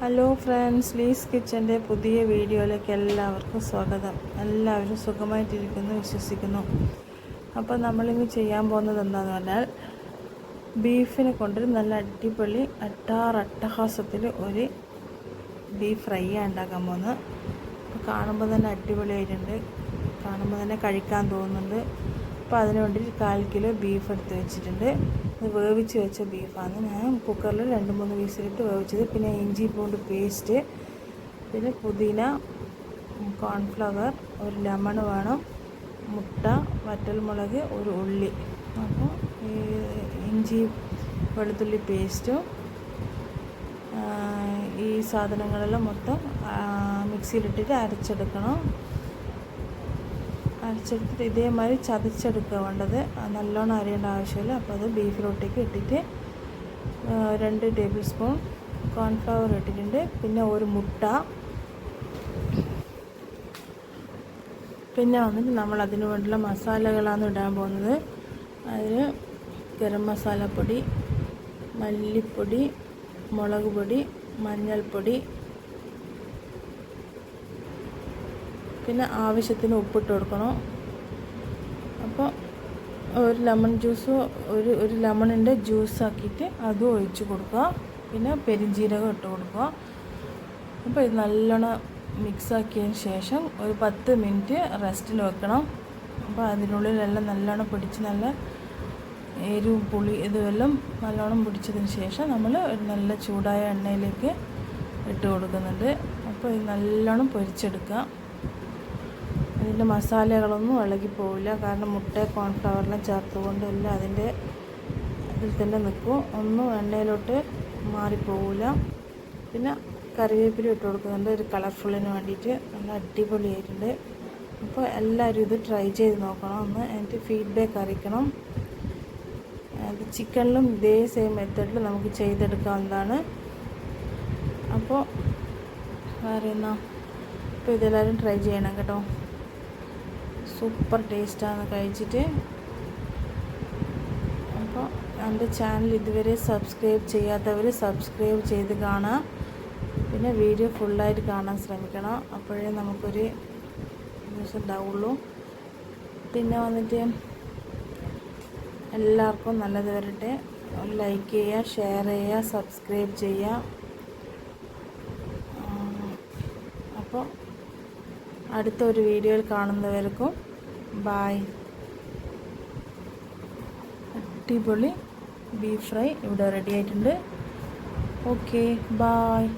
Hello friends, lease കിച്ചൻ്റെ പുതിയ വീഡിയോയിലേക്ക് എല്ലാവർക്കും സ്വാഗതം. എല്ലാവരും സുഖമായിട്ടിരിക്കുന്നു വിശ്വസിക്കുന്നു. അപ്പോൾ നമ്മളിന്ന് ചെയ്യാൻ പോകുന്നത് എന്താണെന്ന് പറഞ്ഞാൽ ബീഫിനെ കൊണ്ട് നല്ല അടിപൊളി അട്ടഹാസത്തിൽ ഒരു ബീഫ് ഫ്രൈ ഉണ്ടാക്കാൻ പോകുന്നത്. അപ്പോൾ കാണുമ്പോൾ തന്നെ അടിപൊളിയായിട്ടുണ്ട്, കാണുമ്പോൾ തന്നെ കഴിക്കാൻ തോന്നുന്നുണ്ട്. അപ്പോൾ അതിന് വേണ്ടി 1/4 കിലോ ബീഫ് എടുത്ത് വെച്ചിട്ടുണ്ട്. അത് വേവിച്ച് വെച്ച ബീഫാണ്. ഞാൻ കുക്കറിൽ 2-3 വിസിലിട്ട് വേവിച്ചത്. പിന്നെ ഇഞ്ചി പൂണ്ട് പേസ്റ്റ്, പിന്നെ പുതിന, കോൺഫ്ലവർ, ഒരു ലെമൺ വേണം, മുട്ട, വറ്റൽമുളക്, ഒരു ഉള്ളി. അപ്പോൾ ഇഞ്ചി വെളുത്തുള്ളി പേസ്റ്റും ഈ സാധനങ്ങളെല്ലാം മൊത്തം മിക്സിയിലിട്ടിട്ട് അരച്ചെടുക്കണം. അരച്ചെടുത്തിട്ട് ഇതേമാതിരി ചതച്ചെടുക്കുക വേണ്ടത്. നല്ലോണം അരിയേണ്ട ആവശ്യമില്ല. അപ്പോൾ അത് ബീഫിലോട്ടേക്ക് ഇട്ടിട്ട് 2 ടേബിൾ സ്പൂൺ കോൺഫ്ലവർ ഇട്ടിട്ടുണ്ട്. പിന്നെ ഒരു മുട്ട. പിന്നെ വന്നിട്ട് നമ്മൾ അതിന് വേണ്ടിയുള്ള മസാലകളാണ് ഇടാൻ പോകുന്നത്. അതിന് ഗരം മസാലപ്പൊടി, മല്ലിപ്പൊടി, മുളക് പൊടി, മഞ്ഞൾപ്പൊടി, പിന്നെ ആവശ്യത്തിന് ഉപ്പിട്ട് കൊടുക്കണം. അപ്പോൾ ഒരു ലെമൺ ജ്യൂസ്, ഒരു ലെമണിൻ്റെ ജ്യൂസാക്കിയിട്ട് അതും ഒഴിച്ച് കൊടുക്കുക. പിന്നെ പെരിഞ്ജീരകം ഇട്ട് കൊടുക്കുക. അപ്പോൾ ഇത് നല്ലോണം മിക്സാക്കിയതിന് ശേഷം ഒരു 10 മിനിറ്റ് റെസ്റ്റിന് വെക്കണം. അപ്പോൾ അതിനുള്ളിലെല്ലാം നല്ലോണം പിടിച്ച് നല്ല എരിവും പുളി ഇതുമെല്ലാം നല്ലോണം പിടിച്ചതിന് ശേഷം നമ്മൾ ഒരു നല്ല ചൂടായ എണ്ണയിലേക്ക് ഇട്ട് കൊടുക്കുന്നുണ്ട്. അപ്പോൾ ഇത് നല്ലോണം പൊരിച്ചെടുക്കുക. അതിൻ്റെ മസാലകളൊന്നും ഇളകിപ്പോവില്ല, കാരണം മുട്ട കോൺഫ്ലവറെല്ലാം ചേർത്തുകൊണ്ട് എല്ലാം അതിൻ്റെ ഇതിൽ തന്നെ നിൽക്കും, ഒന്നും എണ്ണയിലോട്ട് മാറിപ്പോവില്ല. പിന്നെ കറിവേപ്പില ഇട്ട് കൊടുക്കുന്നുണ്ട് ഒരു കളർഫുള്ളിന് വേണ്ടിയിട്ട്. നല്ല അടിപൊളിയായിട്ടുണ്ട്. അപ്പോൾ എല്ലാവരും ഇത് ട്രൈ ചെയ്ത് നോക്കണം. ഒന്ന് എനിക്ക് ഫീഡ്ബാക്ക് അറിയിക്കണം. അത് ചിക്കനിലും ഇതേ സെയിം മെത്തേഡിൽ നമുക്ക് ചെയ്തെടുക്കാവുന്നതാണ്. അപ്പോൾ പറയുന്ന അപ്പോൾ ഇതെല്ലാവരും ട്രൈ ചെയ്യണം കേട്ടോ. സൂപ്പർ ടേസ്റ്റാണ് കഴിച്ചിട്ട്. അപ്പോൾ എൻ്റെ ചാനൽ ഇതുവരെ സബ്സ്ക്രൈബ് ചെയ്യാത്തവർ സബ്സ്ക്രൈബ് ചെയ്ത് കാണാം. പിന്നെ വീഡിയോ ഫുള്ളായിട്ട് കാണാൻ ശ്രമിക്കണം, അപ്പോഴേ നമുക്കൊരു ന്യൂസ് ഉണ്ടാവുള്ളൂ. പിന്നെ വന്നിട്ട് എല്ലാവർക്കും നല്ലത് വരട്ടെ. ലൈക്ക് ചെയ്യുക, ഷെയർ ചെയ്യുക, സബ്സ്ക്രൈബ് ചെയ്യുക. അപ്പോൾ അടുത്തൊരു വീഡിയോയിൽ കാണുന്നവർക്കും ബായ്. അടിപൊളി ബീഫ് ഫ്രൈ ഇവിടെ റെഡി ആയിട്ടുണ്ട്. Okay, bye.